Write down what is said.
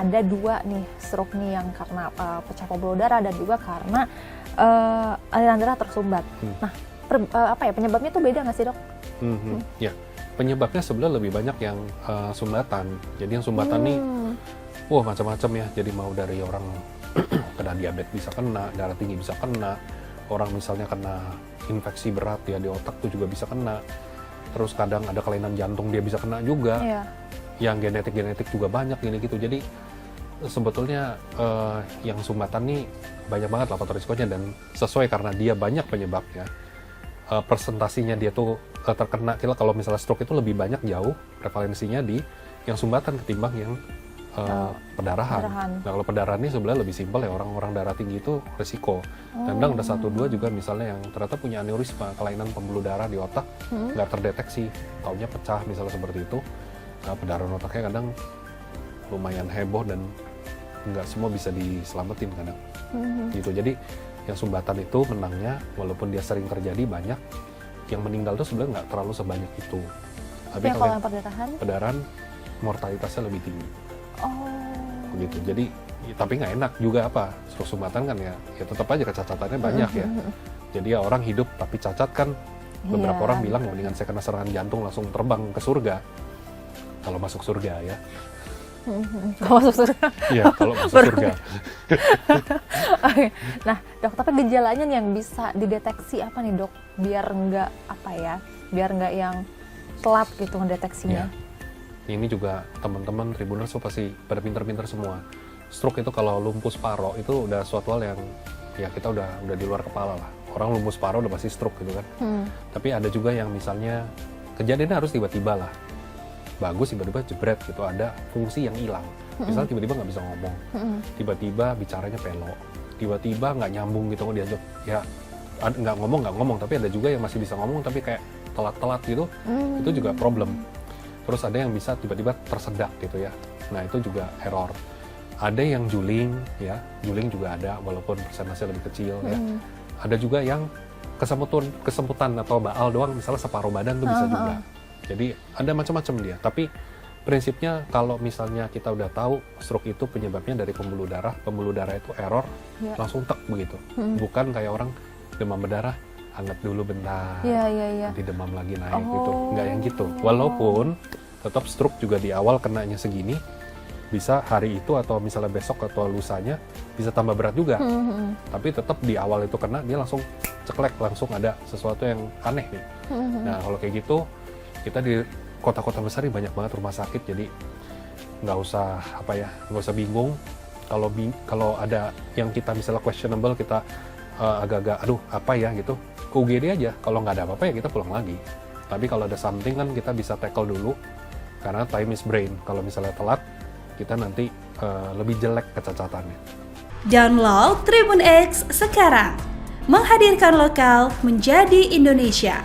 ada 2 nih stroke nih yang karena pecah pembuluh darah dan juga karena aliran darah tersumbat. Nah, penyebabnya tuh beda nggak sih, Dok? Ya, penyebabnya sebenarnya lebih banyak yang sumbatan. Jadi yang sumbatan nih, macam-macam ya. Jadi mau dari orang kena diabetes bisa kena, darah tinggi bisa kena, orang misalnya kena infeksi berat ya di otak tuh juga bisa kena. Terus kadang ada kelainan jantung dia bisa kena juga. Iya. Yang genetik juga banyak gini gitu. Jadi sebetulnya yang sumbatan nih banyak banget lah faktor risikonya, dan sesuai karena dia banyak penyebabnya, persentasinya dia tuh terkena, kalau misalnya stroke itu lebih banyak jauh prevalensinya di yang sumbatan ketimbang yang pendarahan. Nah, kalau pendarahan ini sebenarnya lebih simpel ya, orang-orang darah tinggi itu risiko. Kadang ada 1-2 juga misalnya yang ternyata punya aneurisma, kelainan pembuluh darah di otak, nggak terdeteksi, taunya pecah misalnya seperti itu. Nah, pendarahan otaknya kadang lumayan heboh dan nggak semua bisa diselamatin kadang. Gitu. Jadi yang sumbatan itu menangnya, walaupun dia sering terjadi banyak, yang meninggal itu sebenarnya nggak terlalu sebanyak itu. Tapi kalau yang pendarahan mortalitasnya lebih tinggi. Begitu. Jadi tapi nggak enak juga stroke sumbatan kan ya tetap aja kecacatannya banyak ya. Jadi ya orang hidup tapi cacat kan, beberapa orang bilang mendingan saya kena serangan jantung langsung terbang ke surga. Kalau masuk surga ya. Kalau masuk surga? Iya, kalau masuk surga. Oke. Nah, Dok, tapi gejalanya nih yang bisa dideteksi apa nih, Dok? Biar nggak yang telat gitu ngedeteksinya. Ya. Ini juga teman-teman Tribuners pasti pada pinter-pinter semua. Stroke itu kalau lumpuh paro itu udah suatu hal yang ya kita udah di luar kepala lah. Orang lumpuh paro udah pasti stroke gitu kan. Tapi ada juga yang misalnya kejadiannya harus tiba-tiba lah. Bagus tiba-tiba jebret gitu, ada fungsi yang hilang. Misalnya tiba-tiba nggak bisa ngomong, tiba-tiba bicaranya pelok, tiba-tiba nggak nyambung gitu diajak ya, nggak ngomong, tapi ada juga yang masih bisa ngomong tapi kayak telat-telat gitu, itu juga problem. Terus ada yang bisa tiba-tiba tersedak gitu ya, nah itu juga error. Ada yang juling ya, juling juga ada walaupun persentasenya lebih kecil ya. Ada juga yang kesemputan atau baal doang, misalnya separuh badan tuh bisa juga. Jadi ada macam-macam dia, tapi prinsipnya kalau misalnya kita udah tahu stroke itu penyebabnya dari pembuluh darah itu error, langsung tek begitu. Bukan kayak orang demam berdarah, hangat dulu bentar, nanti demam lagi naik gitu. Nggak yang gitu. Walaupun tetap stroke juga di awal kenanya segini, bisa hari itu atau misalnya besok atau lusanya bisa tambah berat juga. Tapi tetap di awal itu kena, dia langsung ceklek, langsung ada sesuatu yang aneh nih. Nah kalau kayak gitu, kita di kota-kota besar ini banyak banget rumah sakit, jadi nggak usah bingung. Kalau ada yang kita misalnya questionable, kita agak-agak apa ya gitu, ke UGD aja. Kalau nggak ada apa-apa ya kita pulang lagi. Tapi kalau ada something kan kita bisa tackle dulu, karena time is brain. Kalau misalnya telat, kita nanti lebih jelek kecacatannya. Download Tribun X sekarang, menghadirkan lokal menjadi Indonesia.